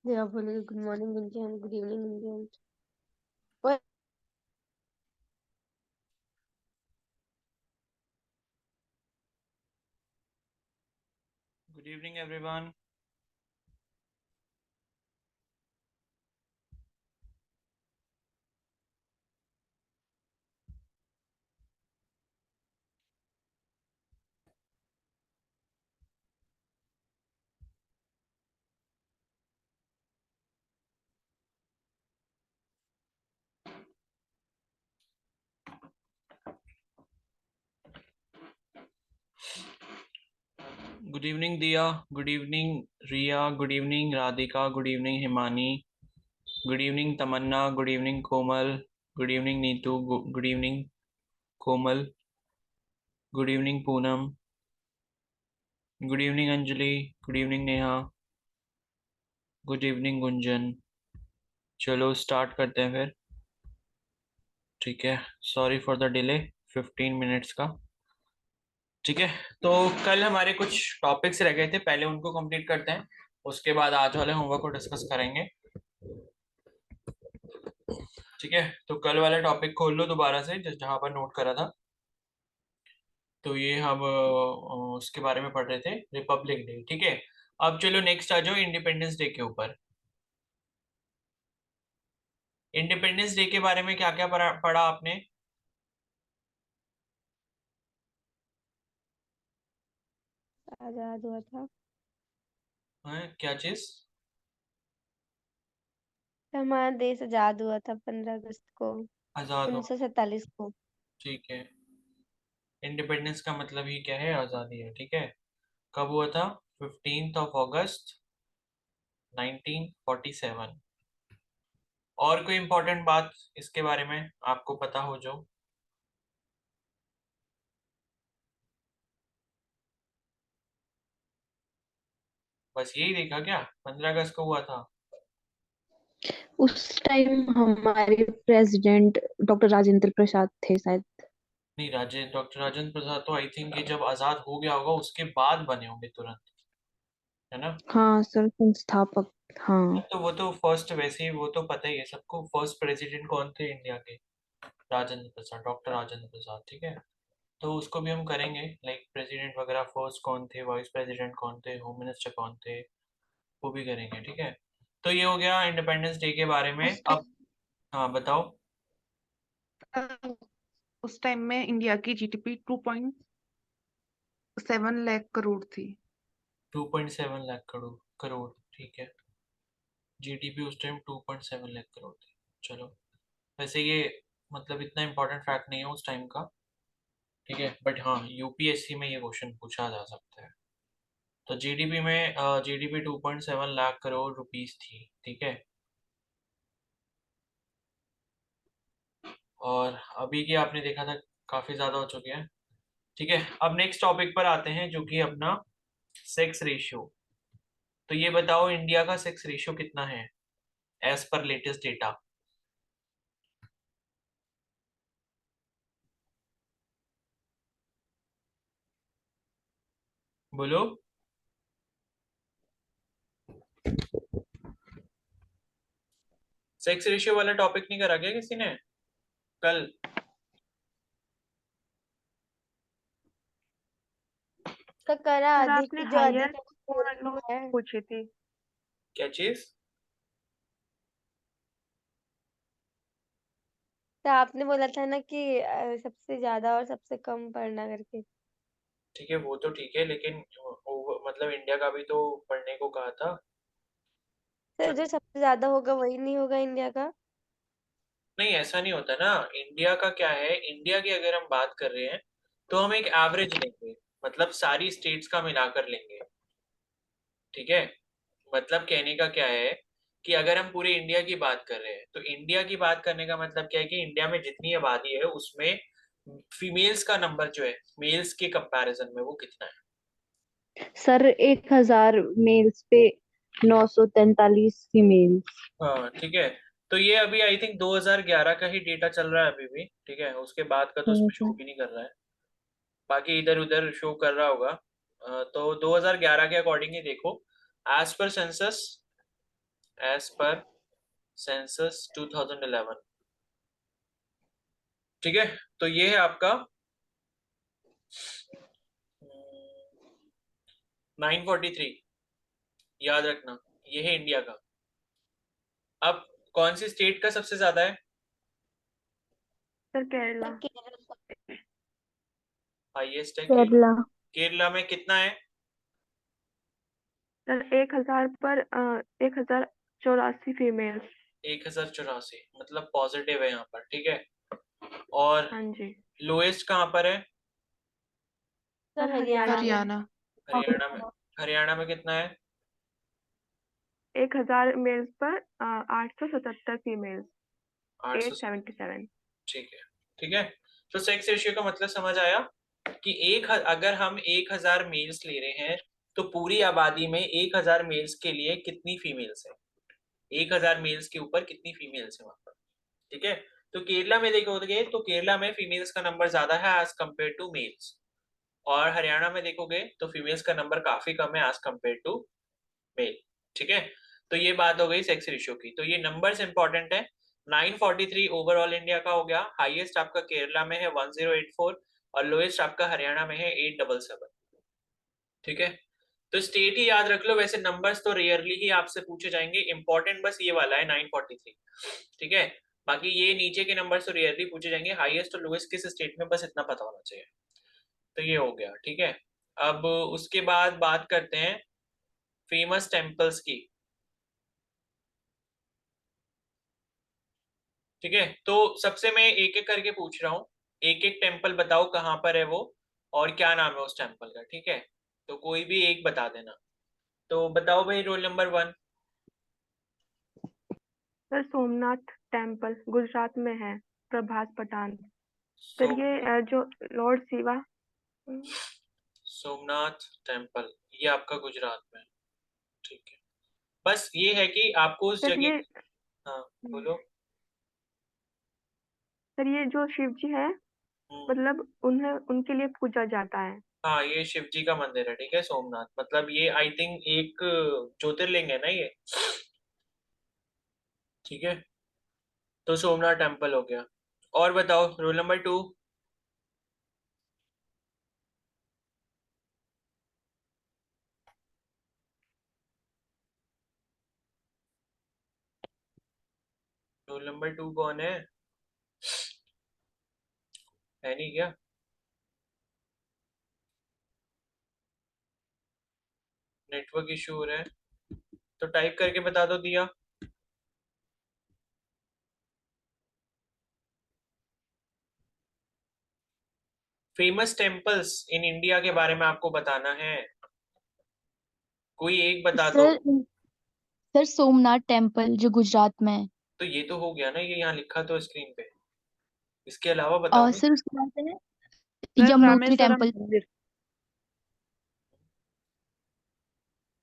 Yeah, बोलिए good morning Gunjan, good evening Gunjan. Well, Good evening, everyone. Good evening, Dia. Good evening, Ria. Good evening, Radhika. Good evening, Himani. Good evening, Tamanna. Good evening, Komal. Good evening, Neetu. Good evening, Komal. Good evening, Poonam. Good evening, Anjali. Good evening, Neha. Good evening, Gunjan. चलो start करते हैं फिर। ठीक है, sorry for the delay 15 minutes का। ठीक है, तो कल हमारे कुछ टॉपिक्स रह गए थे, पहले उनको कंप्लीट करते हैं, उसके बाद आज वाले होमवर्क को डिस्कस करेंगे। ठीक है, तो कल वाला टॉपिक खोल लो दोबारा से जहां पर नोट करा था। तो ये हम उसके बारे में पढ़ रहे थे, रिपब्लिक डे। ठीक है, अब चलो नेक्स्ट आ जाओ इंडिपेंडेंस डे के ऊपर। इंडिपेंडेंस डे के बारे में क्या क्या पढ़ा आपने? आजाद हुआ था। क्या चीज? हमारा देश आजाद हुआ था 15 अगस्त को, आजाद हो? 1947 को। ठीक है, इंडिपेंडेंस का मतलब ही क्या है? आजादी है। ठीक है, कब हुआ था? 15 अगस्त 1947। और कोई इम्पोर्टेंट बात इसके बारे में आपको पता हो जो? बस यही देखा क्या 15 अगस्त को हुआ था? उस टाइम हमारे प्रेसिडेंट डॉक्टर राजेंद्र प्रसाद थे शायद। नहीं, डॉक्टर राजेंद्र प्रसाद तो आई थिंक ये जब आजाद हो गया होगा उसके बाद बने होंगे तुरंत, है ना? हाँ सर, संस्थापक। हाँ। तो वो तो फर्स्ट, वैसे ही वो तो पता ही है सबको, फर्स्ट प्रेसिडेंट कौन थे इंडिया के? राजेंद्र प्रसाद, डॉक्टर राजेंद्र प्रसाद। ठीक है, तो उसको भी हम करेंगे, लाइक प्रेसिडेंट वगैरह फर्स्ट कौन थे, वाइस प्रेसिडेंट कौन थे, होम मिनिस्टर कौन थे, वो भी करेंगे। ठीक है, तो ये हो गया इंडिपेंडेंस डे के बारे में। उस अब हाँ बताओ। टाइम उस टाइम में इंडिया की जीडीपी 2.7 लाख करोड़ थी। 2.7 लाख करोड़। ठीक है, जीडीपी उस टाइम 2.7 लाख करोड़ थी। चलो, वैसे ये मतलब इतना इम्पोर्टेंट फैक्ट नहीं है उस टाइम का। ठीक है, बट हाँ यूपीएससी में ये क्वेश्चन पूछा जा सकता है। तो जीडीपी में जीडीपी 2.7 लाख करोड़ रुपीस थी। ठीक है, और अभी की आपने देखा था काफी ज्यादा हो चुके हैं। ठीक है, अब नेक्स्ट टॉपिक पर आते हैं जो कि अपना सेक्स रेशियो। तो ये बताओ इंडिया का सेक्स रेशियो कितना है एज पर लेटेस्ट डेटा? बोलो। सेक्स रेशियो वाला टॉपिक नहीं करा क्या किसी ने कल? तो करा सर आपने अधिक, जो हायर अधिक वालों है। पूछे थे। क्या चीज? तो आपने बोला था ना कि सबसे ज्यादा और सबसे कम पढ़ना करके। ठीक है, वो तो ठीक है, लेकिन मतलब इंडिया का भी तो पढ़ने को कहा था। सर, जो सबसे ज्यादा होगा वही नहीं होगा इंडिया का। नहीं, ऐसा नहीं होता ना। इंडिया का क्या है, इंडिया की अगर हम बात कर रहे हैं तो हम एक एवरेज लेंगे, मतलब सारी स्टेट्स का मिलाकर लेंगे। ठीक है, मतलब कहने का क्या है कि अगर हम पूरे इंडिया की बात कर रहे हैं तो इंडिया की बात करने का मतलब क्या है कि इंडिया में जितनी आबादी है उसमें फीमेल्स का नंबर जो है मेल्स के कंपैरिजन में वो कितना है। सर, 1,000 मेल्स पे 943 फीमेल्स। हाँ ठीक है, तो ये अभी आई थिंक 2011 का ही डेटा चल रहा है अभी भी। ठीक है, उसके बाद का तो उसमें शो सर। भी नहीं कर रहा है, बाकी इधर उधर शो कर रहा होगा। तो 2011 के अकॉर्डिंग ही देखो, as per census as per census 2011। ठीक है, तो ये है आपका 943, याद रखना, ये है इंडिया का। अब कौन सी स्टेट का सबसे ज्यादा है? सर केरला। हाईएस्ट है केरला। केरला में कितना है? सर 1000 पर 1084 फीमेल्स। 1084, मतलब पॉजिटिव है यहाँ पर। ठीक है, और हाँ जी। लोएस्ट कहाँ पर है? सर हरियाणा में। हरियाणा में। हरियाणा में कितना है? 1000 मेल्स पर 877 फीमेल्स। 877। 877। ठीक है, ठीक है। तो सेक्स रेशियो का मतलब समझ आया कि अगर हम 1000 मेल्स ले रहे हैं तो पूरी आबादी में 1000 मेल्स के लिए कितनी फीमेल्स है, 1000 मेल्स के ऊपर कितनी फीमेल्स है वहां पर। ठीक है, तो केरला में देखोगे तो केरला में फीमेल्स का नंबर ज्यादा है एज कम्पेयर टू मेल्स, और हरियाणा में देखोगे तो फीमेल्स का नंबर काफी कम है एज कम्पेयर टू मेल। ठीक है, तो ये बात हो गई सेक्स रेशियो की। तो ये नंबर्स इंपॉर्टेंट है। 943 ओवरऑल इंडिया का हो गया। हाईएस्ट आपका केरला में है 1084, और लोएस्ट आपका हरियाणा में है 877। ठीक है, तो स्टेट ही याद रख लो, वैसे नंबर्स तो रेयरली ही आपसे पूछे जाएंगे, इंपॉर्टेंट बस ये वाला है 943। ठीक है, बाकी ये नीचे के नंबर्स तो रेयरली पूछे जाएंगे, हाईएस्ट और लोएस्ट किस स्टेट में, बस इतना पता होना चाहिए। तो ये हो गया। ठीक है, अब उसके बाद बात करते हैं फेमस टेम्पल्स की। ठीक है, तो सबसे मैं एक एक करके पूछ रहा हूँ, एक एक टेम्पल बताओ कहाँ पर है वो और क्या नाम है उस टेम्पल का। ठीक है, तो कोई भी एक बता देना। तो बताओ भाई, roll number 1। Sir Somnath temple Gujarat में है। प्रभास पठान। सर ये सोमनाथ। जो लॉर्ड शिवा। सोमनाथ टेम्पल, ये आपका गुजरात में है। ठीक है, बस ये है कि आपको उस सर जगह। ये हाँ, बोलो। सर ये जो शिव जी है, हम्म, मतलब उन्हें उनके लिए पूजा जाता है। हाँ, ये शिव जी का मंदिर है। ठीक है, सोमनाथ मतलब ये आई थिंक एक ज्योतिर्लिंग है ना ये। ठीक है, तो सोमनाथ टेम्पल हो गया। और बताओ रोल नंबर 2। रोल नंबर 2 कौन है नहीं क्या? नेटवर्क इशू हो रहा है तो टाइप करके बता दो दिया। फेमस टेम्पल्स इन इंडिया के बारे में आपको बताना है, कोई एक बता दो। सर सर सोमनाथ टेम्पल जो गुजरात में है। तो ये तो हो गया ना, ये यहाँ लिखा तो स्क्रीन पे, इसके अलावा बताओ ना। सर उसके बाद है सर यमुनोत्री रामेश्वरम टेम्पल। मंदिर।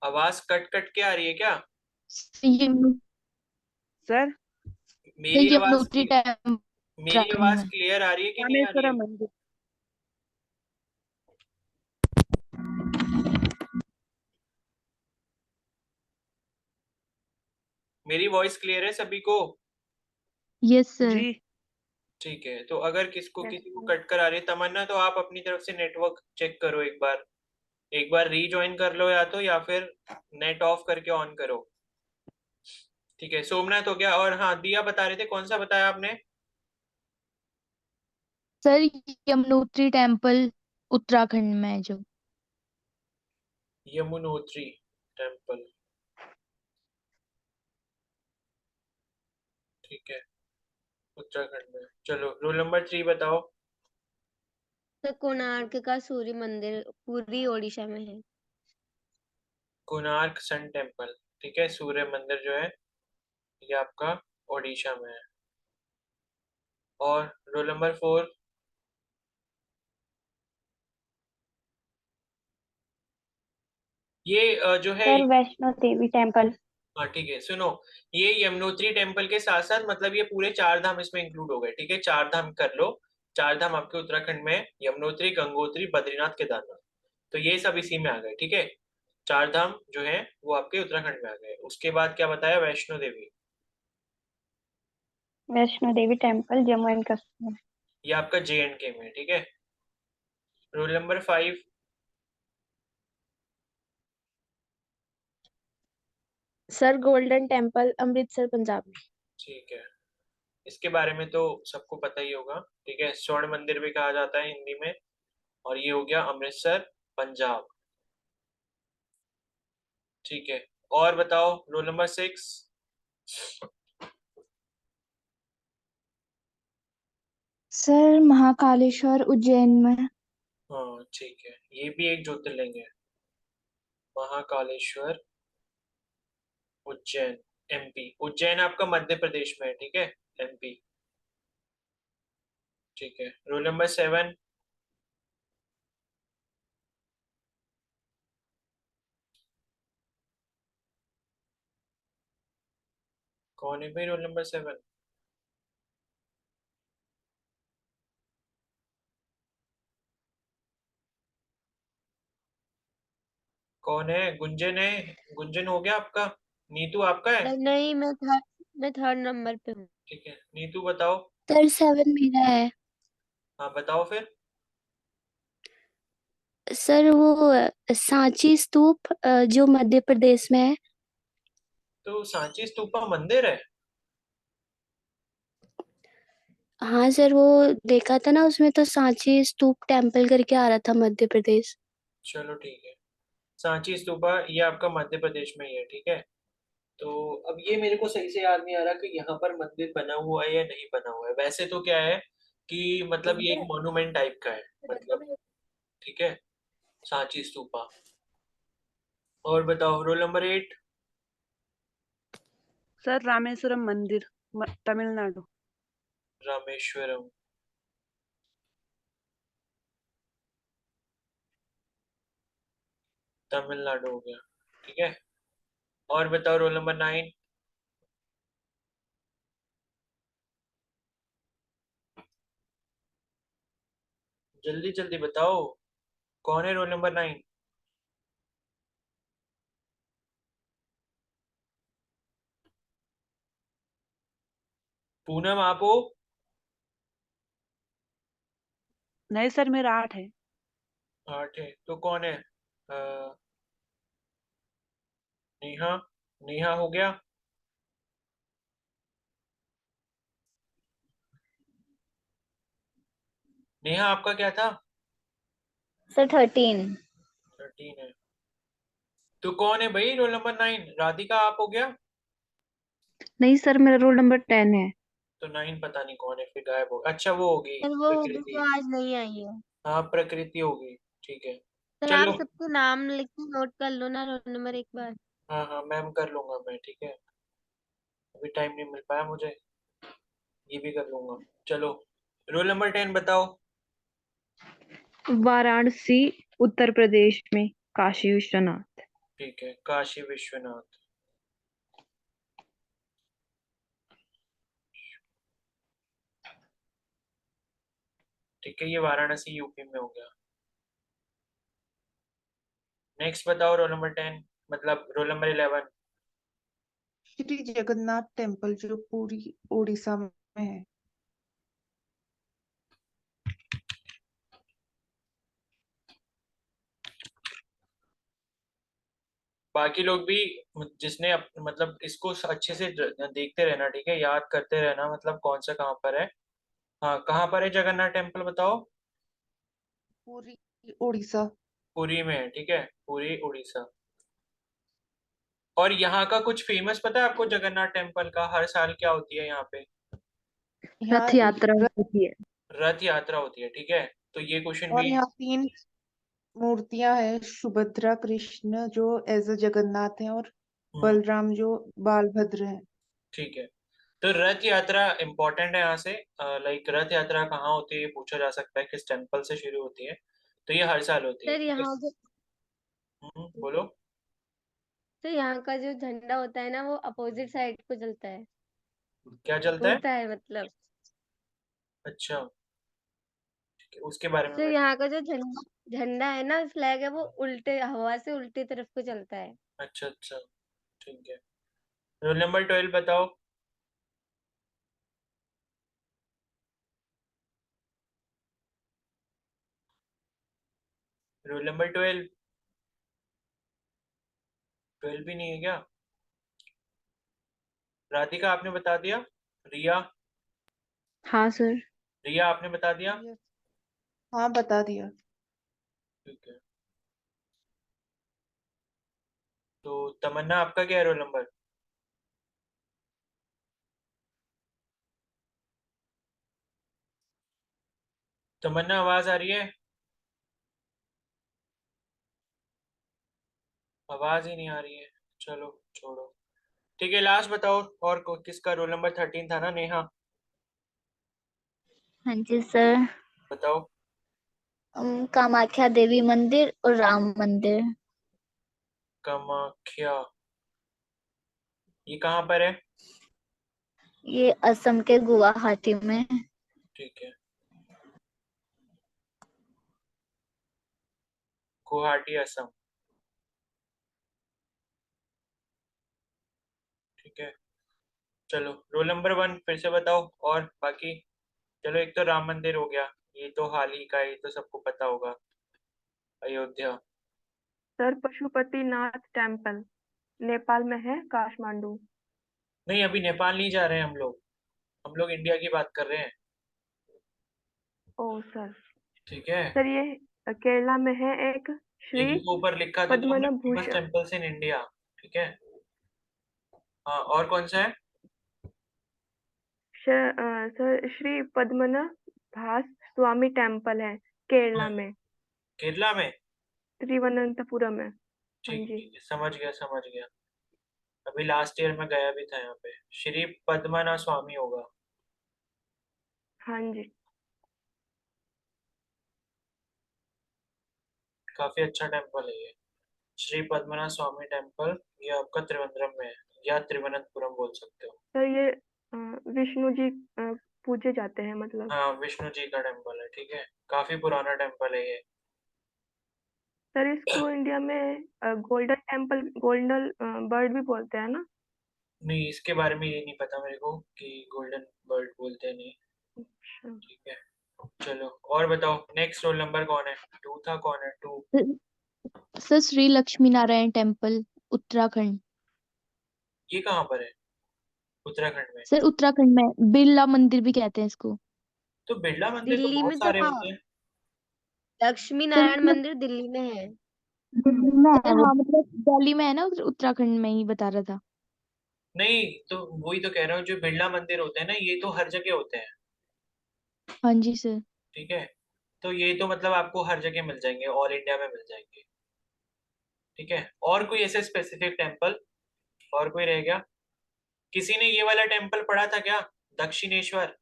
आवाज कट कट के आ रही है क्या? यमुनोत्री सर मेरी आवाज टेम्पल मेरी उत्तराखंड आवाज में। क्लियर आ रही है कि नहीं आ रही है? रामेश्वरम मंदिर। मेरी वॉइस क्लियर है सभी को? Yes sir. जी। ठीक है, तो अगर किसी यस को सर। कट कर आ रही है तमन्ना, तो आप अपनी तरफ से नेटवर्क चेक करो एक बार, एक बार रीजॉइन कर लो या तो, या फिर नेट ऑफ करके ऑन करो। ठीक है, सोमनाथ हो गया। और हाँ, दिया बता रहे थे, कौन सा बताया आपने? सर यमुनोत्री टेम्पल उत्तराखंड में है जो। यमुनोत्री टेम्पल। ठीक है, उत्तराखंड में। चलो रोल नंबर 3 बताओ। तो कोणार्क का सूर्य मंदिर पूरी ओडिशा में है। Konark sun temple. ठीक है, सूर्य मंदिर जो है ये आपका ओडिशा में है। और रोल नंबर 4। ये जो है। Sir Vaishno Devi temple. हाँ ठीक है, सुनो, ये यमुनोत्री टेम्पल के साथ साथ मतलब ये पूरे 4 धाम इसमें इंक्लूड हो गए। ठीक है, 4 धाम कर लो। 4 धाम आपके उत्तराखंड में है, यमुनोत्री, गंगोत्री, बद्रीनाथ, केदारनाथ, तो ये सब इसी में आ गए। ठीक है, चार धाम जो है वो आपके उत्तराखंड में आ गए। उसके बाद क्या बताया? वैष्णो देवी। Vaishno Devi temple Jammu and Kashmir. ये आपका JNK में, ठीक है। Roll number 5। Sir golden temple Amritsar Punjab में। ठीक है, इसके बारे में तो सबको पता ही होगा, ठीक है। स्वर्ण मंदिर भी कहा जाता है हिंदी में। और ये हो गया अमृतसर पंजाब, ठीक है। और बताओ roll number 6। Sir Mahakaleshwar Ujjain में। हाँ ठीक है, ये भी एक ज्योतिर्लिंग है। महाकालेश्वर उज्जैन, MP। उज्जैन आपका मध्य प्रदेश में है, ठीक है, MP। ठीक है, रोल नंबर 7। कौन है भाई रोल नंबर 7? कौन है? गुंजन है? गुंजन हो गया आपका? नीतू आपका है? नहीं, मैं थर्ड नंबर पे हूँ। ठीक है, नीतू बताओ। सर 7 मेरा है। हाँ बताओ फिर। सर वो सांची स्तूप जो मध्य प्रदेश में है। तो सांची स्तूपा मंदिर है? हाँ सर, वो देखा था ना, उसमें तो सांची स्तूप टेम्पल करके आ रहा था मध्य प्रदेश। चलो ठीक है, सांची स्तूपा ये आपका मध्य प्रदेश में ही है, ठीक है। तो अब ये मेरे को सही से याद नहीं आ रहा कि यहाँ पर मंदिर बना हुआ है या नहीं बना हुआ है। वैसे तो क्या है कि मतलब ये एक मॉन्यूमेंट टाइप का है, मतलब, ठीक है, सांची स्तूपा। और बताओ रोल नंबर 8। सर रामेश्वरम मंदिर तमिलनाडु। रामेश्वरम, तमिलनाडु हो गया, ठीक है। और बताओ रोल नंबर 9। जल्दी जल्दी बताओ, कौन है रोल नंबर 9? पूनम आप हो? नहीं सर, मेरा 8 है। 8 है तो कौन है? नेहा। नेहा हो गया। नेहा आपका क्या था? सर 13। 13 है। तो कौन है भाई रोल नंबर 9? राधिका आप हो गया? नहीं सर, मेरा रोल नंबर 10 है। तो 9 पता नहीं कौन है, फिर गायब हो। अच्छा वो होगी सर वो प्रकृति। आज नहीं आई है। हाँ प्रकृति होगी, ठीक है। सर आप चलो, सबके नाम लिख के नोट कर लो ना, रोल नंबर एक बार। हाँ हाँ मैम कर लूंगा मैं, ठीक है। अभी टाइम नहीं मिल पाया मुझे, ये भी कर लूंगा। चलो रोल नंबर 10 बताओ। वाराणसी उत्तर प्रदेश में, काशी विश्वनाथ। ठीक है, काशी विश्वनाथ। ठीक है, ये वाराणसी यूपी में हो गया। नेक्स्ट बताओ रोल नंबर 10, मतलब roll number 11। Shri Jagannath temple जो पूरी उड़ीसा में है। बाकी लोग भी जिसने मतलब इसको अच्छे से देखते रहना, ठीक है, याद करते रहना, मतलब कौन सा कहाँ पर है। हाँ कहाँ पर है जगन्नाथ टेम्पल बताओ। पूरी उड़ीसा। पुरी में है, ठीक है, पुरी उड़ीसा। और यहाँ का कुछ फेमस पता है आपको जगन्नाथ टेम्पल का? हर साल क्या होती है यहाँ पे? रथ यहाँ यात्रा र- होती है। रथ यात्रा होती है, ठीक है। तो ये क्वेश्चन और भी। यहाँ 3 मूर्तियां हैं, सुभद्रा कृष्ण जो एज अ जगन्नाथ है, और हम्म, बलराम जो बालभद्र है। ठीक है। तो रथ यात्रा इंपॉर्टेंट है यहाँ से। लाइक रथ यात्रा कहाँ होती है ये पूछा जा सकता है, किस टेम्पल से शुरू होती है। तो ये हर साल होती है, सर ठीक है। बोलो। यहाँ का जो झंडा होता है ना, वो अपोजिट साइड को चलता है, क्या चलता है? उड़ता है मतलब। अच्छा, उसके बारे में सर यहाँ का जो झंडा झंडा है ना, फ्लैग है, वो उल्टे हवा से उल्टी तरफ को चलता है। अच्छा अच्छा, ठीक है। रोल नंबर 12 बताओ। रोल नंबर 12, 12 भी नहीं है क्या? राधिका आपने बता दिया? रिया? हाँ सर। रिया आपने बता दिया? Yes. हाँ बता दिया। ठीक है। तो तमन्ना आपका क्या है रोल नंबर? तमन्ना आवाज आ रही है? आवाज ही नहीं आ रही है। चलो छोड़ो। ठीक है, लास्ट बताओ। और किसका रोल नंबर 13 था ना, नेहा? हाँ जी सर। बताओ। कामाख्या देवी मंदिर और राम मंदिर। कामाख्या, ये कहाँ पर है? ये असम के गुवाहाटी में। ठीक है, गुवाहाटी असम। ठीक है, चलो रोल नंबर 1 फिर से बताओ और बाकी। चलो, एक तो राम मंदिर हो गया, ये तो हाल ही का है, ये तो सबको पता होगा। अयोध्या। सर पशुपतिनाथ टेम्पल नेपाल में है, काठमांडू। नहीं, अभी नेपाल नहीं जा रहे हैं हम लोग इंडिया की बात कर रहे हैं। ओ सर। ठीक है, सर ये केरला में है एक, श्री देखो ऊपर लिखा तो था ना, Padmanabha famous Bhushan. Temples in India. ठीक है। हाँ, और कौन सा है? Sir Shri Padmanabhaswamy temple है, केरला में, केरला में? तिरुवनंतपुरम में। हाँ ठीक जी। ठीक है, समझ गया समझ गया। अभी लास्ट ईयर में गया भी था यहाँ पे। श्री पद्मनाभ स्वामी होगा। हाँ जी। काफी अच्छा टेम्पल है ये, श्री पद्मनाभ स्वामी टेम्पल। ये आपका त्रिवेंद्रम में है, या त्रिवनंतपुरम बोल सकते हो। सर ये विष्णु जी पूजे जाते हैं मतलब। हाँ, विष्णु जी का टेम्पल है। ठीक है, काफी पुराना टेम्पल है ये। सर इसको इंडिया में गोल्डन टेम्पल, गोल्डन बर्ड भी बोलते हैं ना। नहीं, इसके बारे में ये नहीं पता मेरे को कि गोल्डन बर्ड बोलते हैं नहीं। अच्छा। ठीक है, चलो और बताओ। नेक्स्ट रोल नंबर कौन है? 2 था, कौन है 2? Sir Shri Lakshmi Narayan temple, Uttarakhand. ये कहाँ पर है उत्तराखंड में? सर उत्तराखंड में बिरला मंदिर भी कहते हैं इसको। तो बिरला मंदिर तो दिल्ली बहुत में तो सारे हाँ, होते हैं। लक्ष्मी सर नारायण मतलब मंदिर दिल्ली में है। दिल्ली में है वो, हाँ मतलब दिल्ली में है ना, उत्तराखंड में ही बता रहा था। नहीं, तो वही तो कह रहा हूँ, जो बिरला मंदिर होते हैं ना, ये तो हर जगह होते हैं। हाँ जी सर। ठीक है, तो ये तो मतलब आपको हर जगह मिल जाएंगे, ऑल इंडिया में मिल जाएंगे। ठीक है, और कोई ऐसे स्पेसिफिक टेम्पल? और कोई रह गया? किसी ने ये वाला टेम्पल पढ़ा था क्या, दक्षिणेश्वर?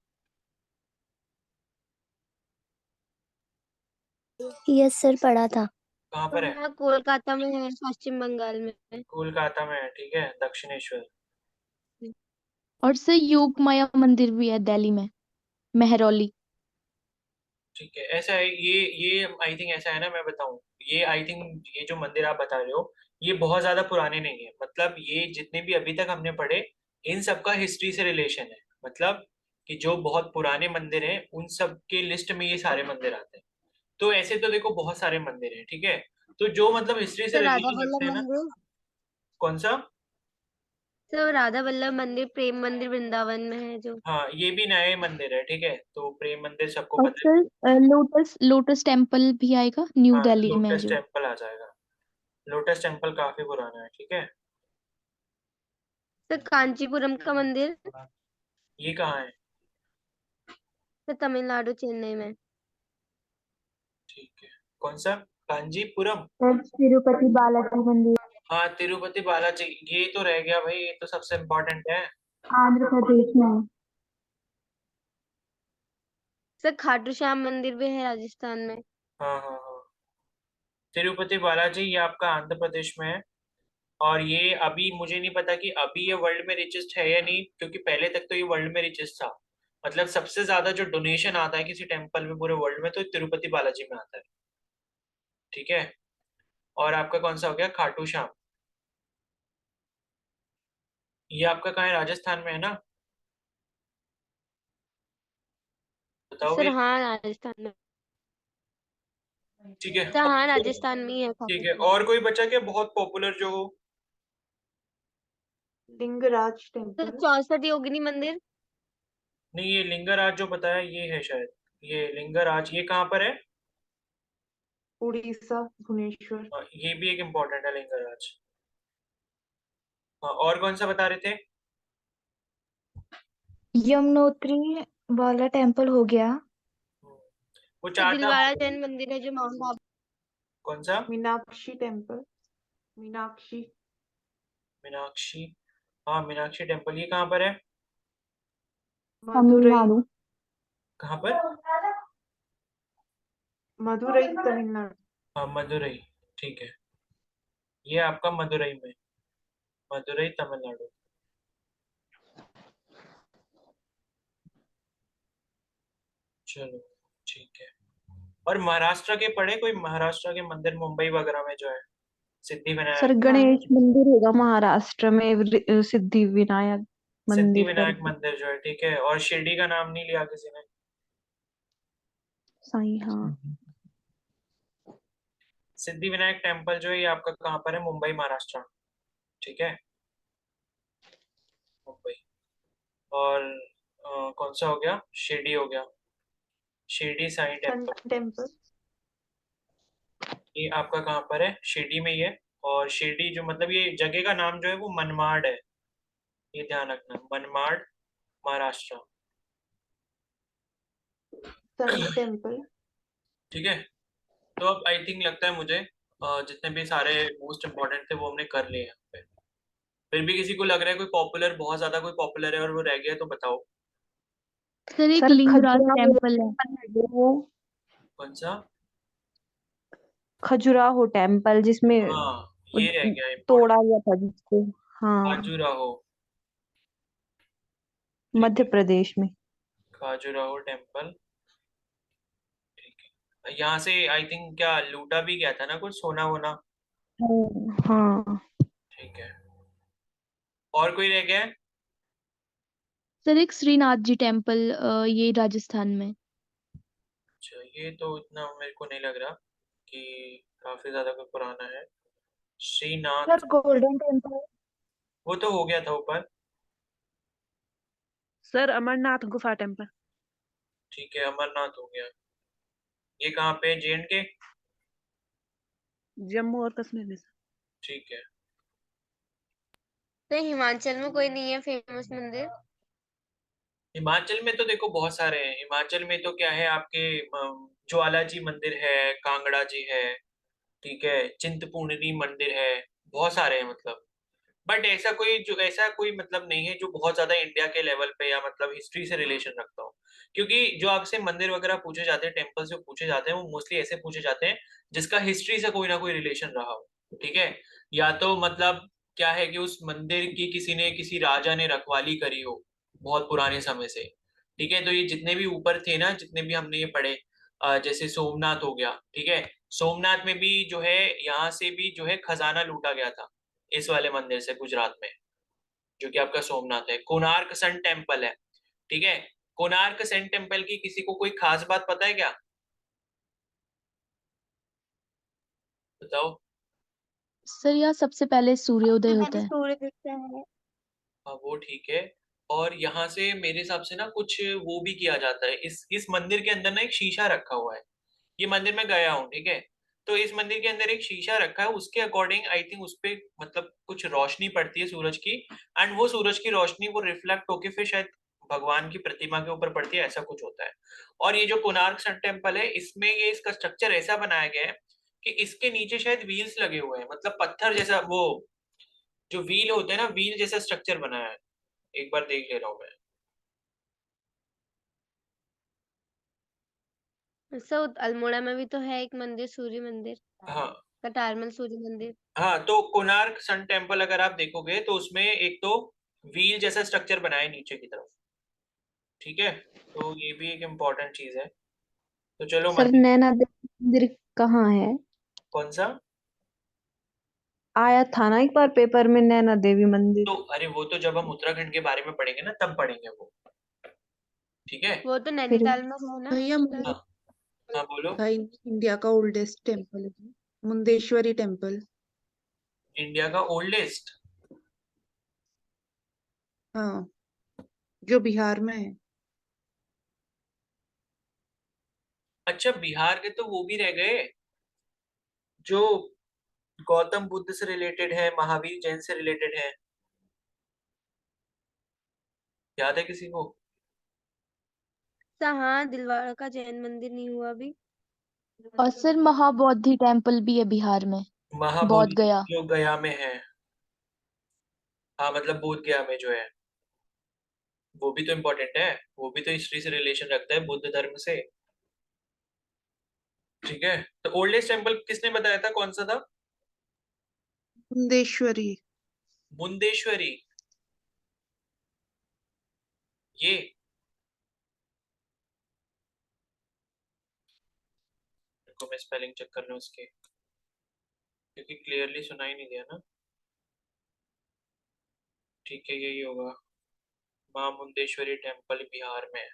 यस सर, पढ़ा था। कहाँ पर है? हाँ, कोलकाता में है, पश्चिम बंगाल में है। कोलकाता में है। ठीक है, दक्षिणेश्वर। और सर योग माया मंदिर भी है दिल्ली में, मेहरौली। ठीक है, ऐसा है ये आई थिंक ऐसा है ना, मैं बताऊं। ये आई थिंक ये जो मंदिर आप बता रहे हो, ये बहुत ज्यादा पुराने नहीं है। मतलब ये जितने भी अभी तक हमने पढ़े, इन सब का हिस्ट्री से रिलेशन है। मतलब कि जो बहुत पुराने मंदिर हैं, उन सब के लिस्ट में ये सारे मंदिर आते हैं। तो ऐसे तो देखो बहुत सारे मंदिर हैं। ठीक है, तो जो मतलब हिस्ट्री से सर राधा रिलेशन रखते वल्लभ हैं ना। मंदिर, कौन सा? सर राधा वल्लभ मंदिर, प्रेम मंदिर वृंदावन में है जो। हाँ, ये भी नए मंदिर है। ठीक है, तो प्रेम मंदिर सबको और पता है। सर लोटस लोटस टेम्पल भी आएगा, न्यू हाँ, दिल्ली में है लोटस जो। टेम्पल आ जाएगा। लोटस टेम्पल काफी पुराना है। ठीक है, सर कांचीपुरम का मंदिर, ये कहाँ है? सर तमिलनाडु, चेन्नई में। ठीक है, कौन सा? कांजीपुरम? सर तिरुपति बालाजी मंदिर, हाँ, तिरुपति बालाजी, ये तो रह गया भाई, ये तो सबसे इम्पोर्टेंट है। आंध्र प्रदेश में है। सर खाटू श्याम मंदिर भी है राजस्थान में। हाँ हाँ हाँ, तिरुपति बालाजी ये आपका आंध्र प्रदेश में है। और ये अभी मुझे नहीं पता कि अभी ये वर्ल्ड में रिचेस्ट है या नहीं, क्योंकि पहले तक तो ये वर्ल्ड में रिचेस्ट था। मतलब सबसे ज्यादा जो डोनेशन आता है किसी टेम्पल में पूरे वर्ल्ड में, तो तिरुपति बालाजी में आता है। ठीक है। और आपका कौन सा हो गया, खाटू श्याम। ये आपका कहाँ है, राजस्थान में है ना? सर बताओगे? हाँ राजस्थान में। ठीक है। सर हाँ और राजस्थान में ही है ठीक खाटू है, श्याम। और कोई बचा क्या बहुत पॉपुलर जो हो? Lingaraj sir temple. 64 योगिनी मंदिर। नहीं, ये लिंगराज जो बताया ये है शायद। ये लिंगराज ये कहाँ पर है? उड़ीसा, भुवनेश्वर। हाँ, ये भी एक इम्पोर्टेंट है लिंगराज। हाँ, और कौन सा बता रहे थे? यमुनोत्री वाला टेम्पल हो गया। वो सर चार धाम। दिलवाड़ा जैन मंदिर है जो माउंट आबू। कौन सा? मीनाक्षी टेम्पल। मीनाक्षी। मीनाक्षी। हाँ, मीनाक्षी टेम्पल ये कहाँ पर है? मदुरई। तमिलनाडु। कहाँ पर? मदुरई, तमिलनाडु। हाँ, मदुरई। ठीक है, ये आपका मदुरई में, मदुरई तमिलनाडु। चलो ठीक है। और महाराष्ट्र के पढ़े कोई, महाराष्ट्र के मंदिर मुंबई वगैरह में जो है, सिद्धि सर विनायक। गणेश मंदिर होगा महाराष्ट्र में, सिद्धि विनायक सिद्धि मंदिर विनायक करके। मंदिर जो है, ठीक है। और शिरडी का नाम नहीं लिया किसी ने? साईं, हाँ। सिद्धि विनायक टेम्पल जो है ये आपका कहाँ पर है, मुंबई महाराष्ट्र। ठीक है, मुंबई। और कौन सा हो गया, शिरडी हो गया, Shirdi Sai sun temple. Temple. ये आपका कहाँ पर है, शिरडी में ही है। और शिरडी जो मतलब ये जगह का नाम जो है वो मनमाड है, ये ध्यान रखना, मनमाड महाराष्ट्र। सन टेम्पल। ठीक है। तो अब आई थिंक लगता है मुझे जितने भी सारे मोस्ट इम्पोर्टेंट थे वो हमने कर लिए यहाँ पे। फिर भी किसी को लग रहा है कोई पॉपुलर, बहुत ज्यादा कोई पॉपुलर है और वो रह गया है तो बताओ। सर एक सर लिंगराज खजुराहो टेम्पल है। टेम्पल है वो। कौन सा? खजुराहो टेम्पल जिसमें हाँ, ये रह गया तोड़ा इम्पोर्टेंट। गया था जिसको। हाँ, खाजुराहो। ठीक मध्य है, प्रदेश में। खाजुराहो टेम्पल। ठीक है, यहाँ से आई थिंक क्या लूटा भी गया था ना कुछ सोना वोना। हाँ। ठीक है, और कोई रह गया है? सर एक श्रीनाथ जी टेम्पल, ये राजस्थान में। अच्छा, ये तो इतना मेरे को नहीं लग रहा कि काफी ज्यादा कोई पुराना है। सर श्रीनाथ। Golden temple. वो तो हो गया था ऊपर। सर अमरनाथ गुफा टेम्पल। ठीक है, अमरनाथ हो गया। ये कहाँ पे, J&K? जम्मू और कश्मीर में सर। ठीक है। तो हिमाचल में कोई नहीं है फेमस मंदिर? हिमाचल में तो देखो बहुत सारे हैं। हिमाचल में तो क्या है आपके, ज्वाला जी मंदिर है, कांगड़ा जी है, ठीक है, चिंतपूर्णी मंदिर है, बहुत सारे हैं मतलब। बट ऐसा कोई जो, ऐसा कोई मतलब नहीं है जो बहुत ज्यादा इंडिया के लेवल पे या मतलब हिस्ट्री से रिलेशन रखता हो। क्योंकि जो आपसे मंदिर वगैरह पूछे जाते हैं, टेम्पल्स जो पूछे जाते हैं, वो मोस्टली ऐसे पूछे जाते हैं जिसका हिस्ट्री से कोई ना कोई रिलेशन रहा हो। ठीक है, या तो मतलब क्या है कि उस मंदिर की किसी ने, किसी राजा ने रखवाली करी हो बहुत पुराने समय से। ठीक है, तो ये जितने भी ऊपर थे ना, जितने भी हमने ये पढ़े, जैसे सोमनाथ हो गया, ठीक है, सोमनाथ में भी जो है, यहाँ से भी जो है खजाना लूटा गया था इस वाले मंदिर से, गुजरात में, जो कि आपका सोमनाथ है। कोणार्क सन टेम्पल है, ठीक है। कोणार्क सन टेम्पल की किसी को कोई खास बात पता है क्या? बताओ। सर यहाँ सबसे पहले सूर्योदय सबसे होता पहले है। सूर्य दिखता है। हाँ, वो ठीक है। और यहाँ से मेरे हिसाब से ना कुछ वो भी किया जाता है, इस मंदिर के अंदर ना एक शीशा रखा हुआ है। ये मंदिर में गया हूँ, ठीक है। तो इस मंदिर के अंदर एक शीशा रखा है, उसके अकॉर्डिंग आई थिंक उस पे मतलब कुछ रोशनी पड़ती है सूरज की, एंड वो सूरज की रोशनी वो रिफ्लेक्ट होके फिर शायद भगवान की प्रतिमा के ऊपर पड़ती है, ऐसा कुछ होता है। और ये जो कोणार्क सन टेम्पल है, इसमें ये इसका स्ट्रक्चर ऐसा बनाया गया है कि इसके नीचे शायद व्हील्स लगे हुए हैं, मतलब पत्थर जैसा, वो जो व्हील होते हैं ना, व्हील जैसा स्ट्रक्चर बनाया है। एक बार देख ले रहा हूँ मैं। सर अल्मोड़ा में भी तो है एक मंदिर, सूर्य मंदिर, हाँ। कटारमल सूर्य मंदिर। हाँ, तो कोणार्क सन टेम्पल अगर आप देखोगे तो उसमें एक तो व्हील जैसा स्ट्रक्चर बनाया है नीचे की तरफ। ठीक है, तो ये भी एक इम्पोर्टेंट चीज है। तो चलो सर मंदिर, नैना देवी मंदिर कहाँ है? कौन सा? आया था ना एक बार पेपर में नैना देवी मंदिर। तो अरे वो तो जब हम उत्तराखंड के बारे में पढ़ेंगे ना तब पढ़ेंगे वो, ठीक है। वो तो फिर नैनीताल में है ना भैया सर? हाँ हाँ बोलो। भाई, इंडिया का ओल्डेस्ट टेम्पल है मुंडेश्वरी टेम्पल। इंडिया का ओल्डेस्ट? हाँ, जो बिहार में है। अच्छा, बिहार के तो वो भी रह गए जो गौतम बुद्ध से रिलेटेड है, महावीर जैन से रिलेटेड है, याद है किसी को? हाँ, दिलवाड़ा का जैन मंदिर नहीं हुआ अभी। और सर महाबोधि टेम्पल भी है बिहार में, बोध महाबोधि गया। जो गया में है। हाँ मतलब बोध गया में जो है, वो भी तो इम्पोर्टेंट है, वो भी तो हिस्ट्री से रिलेशन रखता है बुद्ध धर्म से। ठीक है, तो ओल्डेस्ट टेम्पल किसने बताया था, कौन सा था? मुंडेश्वरी। मुंडेश्वरी, ये को मैं स्पेलिंग चेक कर लूं उसके, क्योंकि क्लियरली सुनाई नहीं दिया ना। ठीक है, यही होगा, मां मुंडेश्वरी टेम्पल बिहार में है।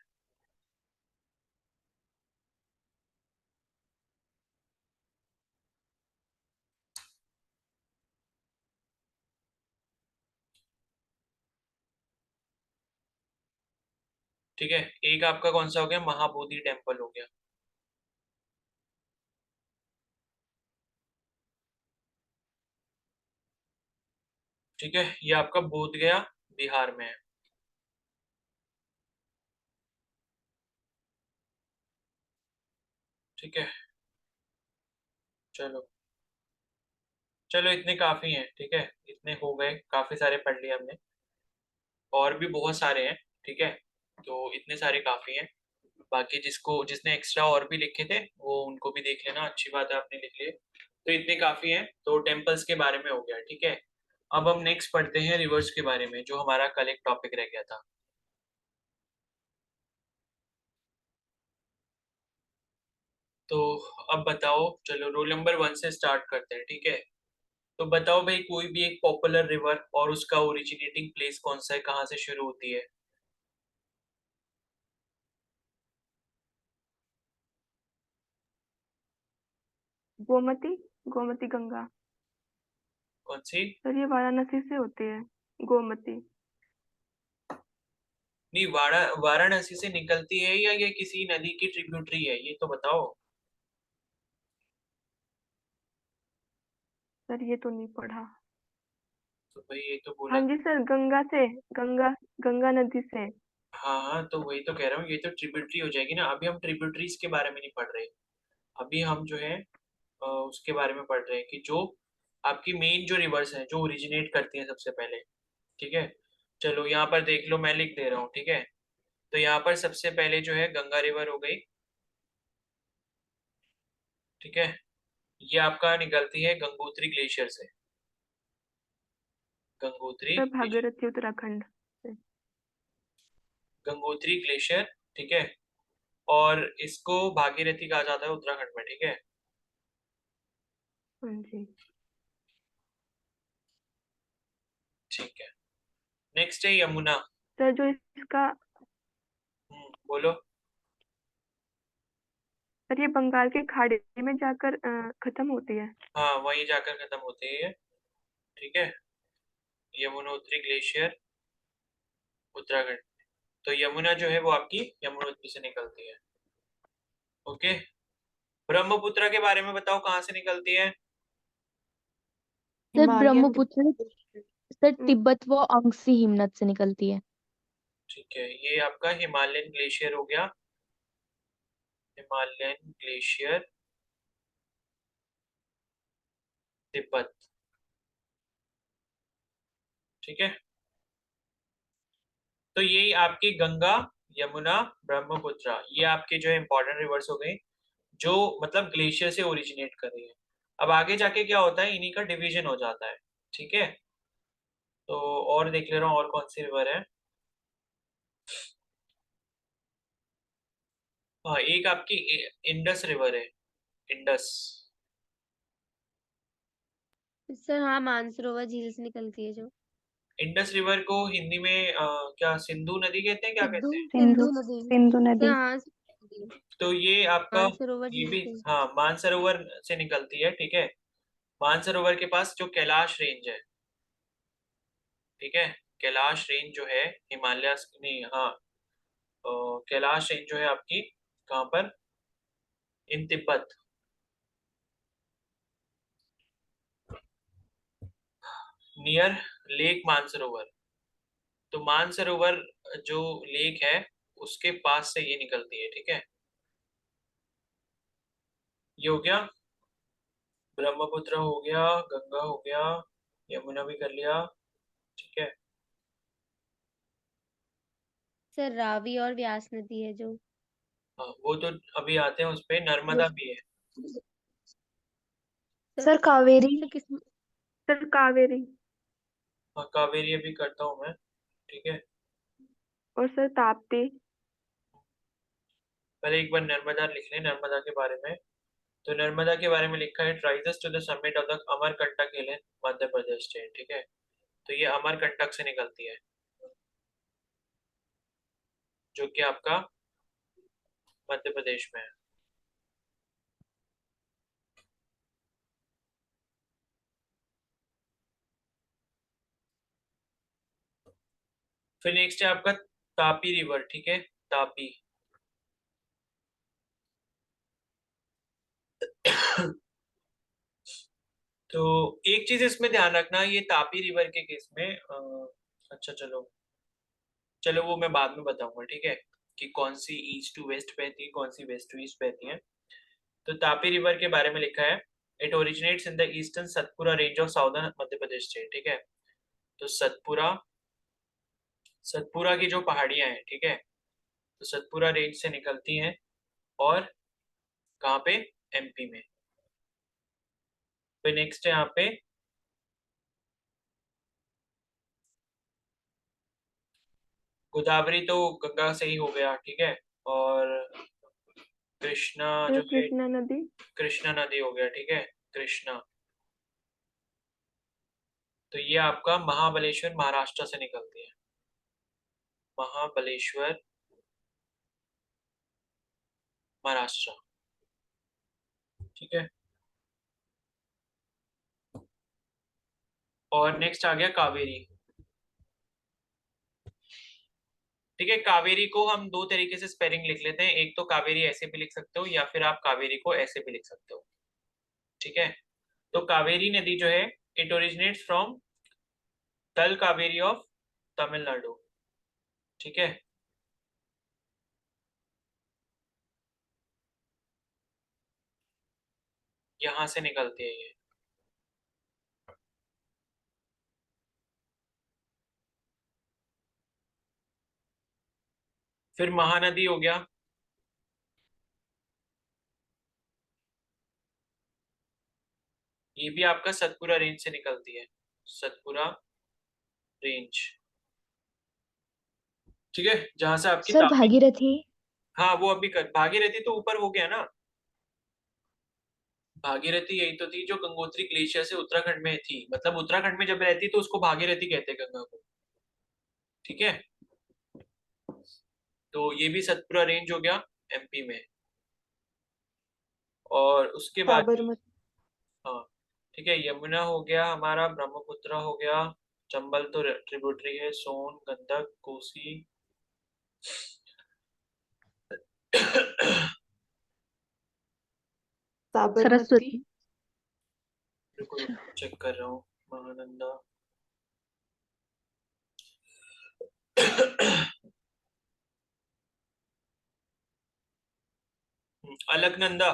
ठीक है, एक आपका कौन सा हो गया, महाबोधि टेम्पल हो गया। ठीक है, ये आपका बोध गया बिहार में है। ठीक है, चलो चलो इतने काफी हैं, ठीक है, इतने हो गए, काफी सारे पढ़ लिए हमने, और भी बहुत सारे हैं। ठीक है, तो इतने सारे काफी हैं। बाकी जिसको जिसने एक्स्ट्रा और भी लिखे थे वो उनको भी देख लेना, अच्छी बात है आपने लिख लिए। तो इतने काफी हैं, तो टेम्पल्स के बारे में हो गया। ठीक है, अब हम नेक्स्ट पढ़ते हैं रिवर्स के बारे में, जो हमारा कल एक टॉपिक रह गया था। तो अब बताओ, चलो रोल नंबर 1 से स्टार्ट करते हैं, ठीक है। तो बताओ भाई, कोई भी एक पॉपुलर रिवर और उसका ओरिजिनेटिंग प्लेस कौन सा है, कहाँ से शुरू होती है? गोमती। गोमती गंगा। कौन सी? सर ये वाराणसी से होती है, गोमती। नहीं, वाराणसी से निकलती है या ये किसी नदी की ट्रिब्यूटरी है, ये तो बताओ। सर ये तो नहीं पढ़ा। तो भाई ये तो बोला। हाँ जी सर, गंगा से। गंगा। गंगा नदी से। हाँ हाँ, तो वही तो कह रहा हूँ, ये तो ट्रिब्यूटरी हो जाएगी ना। अभी हम ट्रिब्यूटरीज के बारे में नहीं पढ़ रहे, अभी हम जो है उसके बारे में पढ़ रहे हैं कि जो आपकी मेन जो रिवर्स हैं जो ओरिजिनेट करती हैं सबसे पहले। ठीक है, चलो यहाँ पर देख लो, मैं लिख दे रहा हूँ, ठीक है। तो यहाँ पर सबसे पहले जो है गंगा रिवर हो गई। ठीक है, ये आपका निकलती है गंगोत्री ग्लेशियर से, गंगोत्री सर ग्लेशियर, भागीरथी उत्तराखंड से। गंगोत्री ग्लेशियर। ठीक है, और इसको भागीरथी कहा जाता है उत्तराखंड में। ठीक है, हाँ जी। ठीक है, नेक्स्ट है यमुना। सर जो इसका। बोलो। सर ये बंगाल के खाड़ी में जाकर खत्म होती है। हाँ, वहीं जाकर खत्म होती है। ठीक है, यमुनोत्री ग्लेशियर उत्तराखंड। तो यमुना जो है वो आपकी यमुनोत्री से निकलती है। ओके, ब्रह्मपुत्र के बारे में बताओ, कहाँ से निकलती है? Sir Himalayan Brahmaputra, sir Tibet व अंगसी हिमनद से निकलती है। ठीक है, ये आपका हिमालयन ग्लेशियर हो गया, हिमालयन ग्लेशियर तिब्बत। ठीक है, तो यही आपकी गंगा, यमुना, ब्रह्मपुत्र, ये आपके जो है इंपॉर्टेंट रिवर्स हो गई, जो मतलब ग्लेशियर से ओरिजिनेट कर रही है। अब आगे जाके क्या होता है, इन्हीं का डिवीजन हो जाता है। ठीक है, तो और देख ले रहा हूँ और कौन सी रिवर है। हाँ, एक आपकी इंडस रिवर है, इंडस। सर हाँ, मानसरोवर झील से निकलती है जो। इंडस रिवर को हिंदी में क्या सिंधु नदी कहते हैं, क्या सिद्धू कहते हैं? सिंधु सिंधु नदी। सिंधु सर नदी। हाँ, नदी। तो ये आपका, मानसरोवर ये झील भी से। हाँ मानसरोवर से निकलती है, ठीक है। मानसरोवर के पास जो कैलाश रेंज है, ठीक है, कैलाश रेंज जो है हिमालय नहीं, हाँ कैलाश रेंज जो है आपकी कहाँ पर, इन तिब्बत, नियर लेक मानसरोवर। तो मानसरोवर जो लेक है उसके पास से ये निकलती है, ठीक है। ये हो गया, ब्रह्मपुत्र हो गया, गंगा हो गया, यमुना भी कर लिया, ठीक है। सर रावी और व्यास नदी है जो। हाँ वो तो अभी आते हैं उस पे, वो नर्मदा भी है। Sir, sir Kaveri. सर किस। सर कावेरी। हाँ कावेरी अभी करता हूँ मैं, ठीक है। और सर ताप्ती। पहले एक बार नर्मदा लिख लें, नर्मदा के बारे में। तो नर्मदा के बारे में लिखा है, rises to the summit of the Amarkantak hill in Madhya Pradesh state, ठीक है। तो ये अमरकंटक से निकलती है, जो कि आपका मध्य प्रदेश में है। फिर नेक्स्ट है आपका तापी रिवर, ठीक है, तापी। तो एक चीज इसमें ध्यान रखना, ये तापी रिवर के केस में अच्छा चलो चलो वो मैं बाद में बताऊंगा, ठीक है, कि कौन सी ईस्ट टू वेस्ट बहती है, कौन सी वेस्ट टू ईस्ट बहती है। तो तापी रिवर के बारे में लिखा है, it originates in the eastern Satpura range of southern Madhya Pradesh state, ठीक है। तो सतपुरा, सतपुरा की जो पहाड़ियां हैं, ठीक है, तो सतपुरा रेंज से निकलती हैं, और कहाँ पे, एमपी में। फिर नेक्स्ट है यहाँ पे गोदावरी, तो गंगा से ही हो गया, ठीक है। और कृष्णा सर जो है, कृष्णा नदी। कृष्णा नदी हो गया, ठीक है, कृष्णा। तो ये आपका महाबलेश्वर महाराष्ट्र से निकलती है, महाबलेश्वर महाराष्ट्र, ठीक है। और नेक्स्ट आ गया कावेरी, ठीक है। कावेरी को हम दो तरीके से स्पेलिंग लिख लेते हैं, एक तो कावेरी ऐसे भी लिख सकते हो, या फिर आप कावेरी को ऐसे भी लिख सकते हो, ठीक है। तो कावेरी नदी जो है, इट ओरिजिनेट्स फ्रॉम तल कावेरी ऑफ तमिलनाडु, ठीक है। यहां से निकलती है ये। फिर महानदी हो गया, ये भी आपका सतपुरा रेंज से निकलती है, सतपुरा रेंज, ठीक है, जहां से आपकी सर तापी। भागीरथी। हाँ वो अभी कर, भागीरथी तो ऊपर हो गया ना। भागीरथी यही तो थी जो गंगोत्री ग्लेशियर से उत्तराखंड में थी, मतलब उत्तराखंड में जब रहती तो उसको भागीरथी कहते हैं गंगा को, ठीक है। तो ये भी सतपुरा रेंज हो गया, एमपी में। और उसके बाद, साबरमती। हाँ ठीक है, यमुना हो गया हमारा, ब्रह्मपुत्र हो गया, चंबल तो ट्रिब्यूटरी है, सोन, गंडक, कोसी। साबरमती। सरस्वती। रुको रुको चेक कर रहा हूँ, महानंदा। अलकनंदा।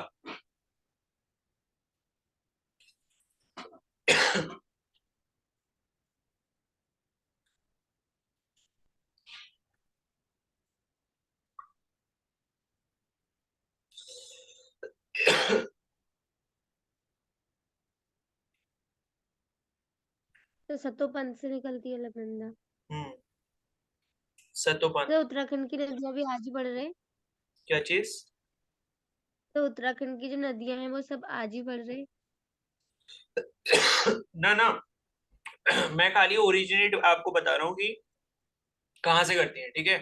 तो सतोपंथ से निकलती है अलकनंदा। सतोपंथ। सर उत्तराखंड की नदियां भी आगे बढ़ रहे हैं। क्या चीज? तो उत्तराखंड की जो नदियां हैं वो सब आज ही बढ़ रही। ना ना, मैं खाली ओरिजिनेट आपको बता रहा हूँ कि कहाँ से करती है, ठीक है।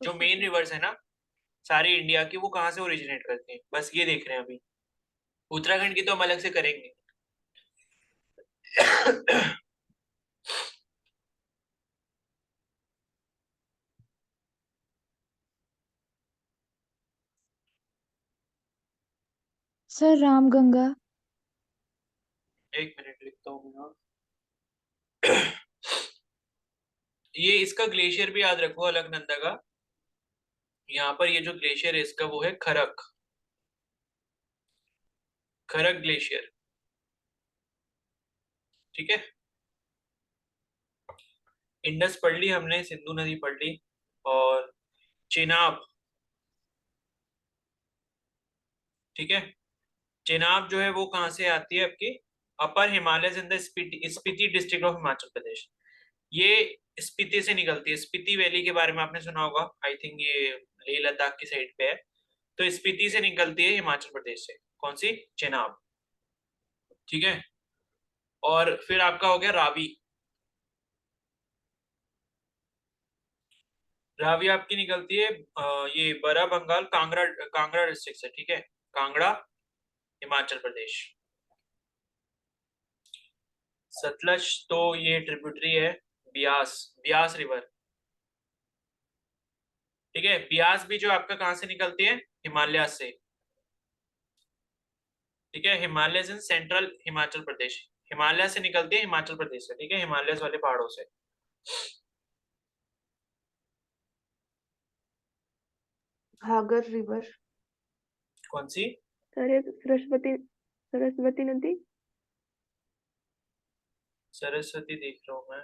जो मेन रिवर्स है ना सारी इंडिया की, वो कहाँ से ओरिजिनेट करती हैं, बस ये देख रहे हैं अभी। उत्तराखंड की तो हम अलग से करेंगे। सर रामगंगा। एक मिनट लिखता हूँ मैं। ये इसका ग्लेशियर भी याद रखो अलकनंदा का। यहाँ पर ये जो ग्लेशियर है इसका वो है खरक, खरक ग्लेशियर, ठीक है। इंडस पढ़ ली हमने, सिंधु नदी पढ़ ली, और चेनाब, ठीक है। चेनाब जो है वो कहाँ से आती है आपकी, upper Himalaya in the Spiti district of Himachal Pradesh. ये स्पीति से निकलती है। स्पीति वैली के बारे में आपने सुना होगा, आई थिंक ये लेह लद्दाख की साइड पे है। तो स्पीति से निकलती है हिमाचल प्रदेश से, कौन सी, चेनाब, ठीक है। और फिर आपका हो गया रावी। रावी आपकी निकलती है ये बड़ा बंगाल, कांगड़ा, कांगड़ा डिस्ट्रिक्ट से, ठीक है। कांगड़ा, हिमाचल प्रदेश। सतलज तो ये ट्रिब्यूटरी है, ब्यास, ब्यास रिवर, ठीक है। ब्यास भी जो आपका कहाँ से निकलती है, हिमालय से, ठीक है। हिमालय इन सेंट्रल हिमाचल प्रदेश, हिमालय से निकलती है हिमाचल प्रदेश से, ठीक है, हिमालय वाले पहाड़ों से। घाघर रिवर। कौन सी, सर एक सरस्वती, सरस्वती नदी। सरस्वती देख रहा हूँ मैं।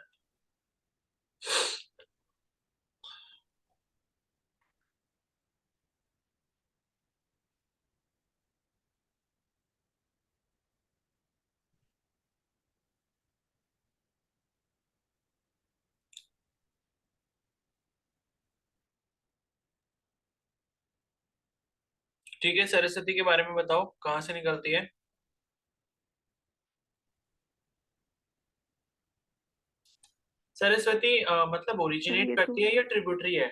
ठीक है, सरस्वती के बारे में बताओ कहाँ से निकलती है। सरस्वती मतलब सर ओरिजिनेट ये तो करती है या ट्रिब्यूटरी है।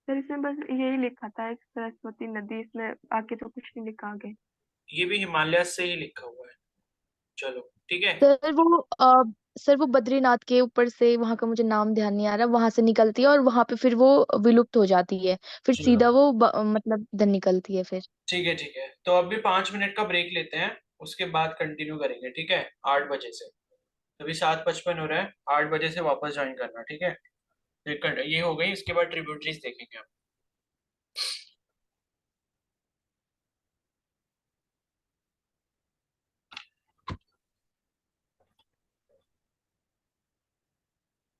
सर इसमें बस यही लिखा था एक सरस्वती नदी, इसमें आगे तो कुछ नहीं लिखा आगे। ये भी हिमालय से ही लिखा हुआ है, चलो ठीक है। सर वो बद्रीनाथ के ऊपर से, वहां का मुझे नाम ध्यान नहीं आ रहा, वहां से निकलती है और वहां पे फिर वो विलुप्त हो जाती है, फिर चलो सीधा वो मतलब इधर निकलती है फिर। ठीक है, ठीक है, तो अभी 5 मिनट का ब्रेक लेते हैं, उसके बाद कंटिन्यू करेंगे, ठीक है, 8 बजे से। अभी 7:55 हो रहा है, 8 बजे से वापस ज्वाइन करना, ठीक है। ये हो गई, इसके बाद ट्रिब्यूटरीज देखेंगे हम।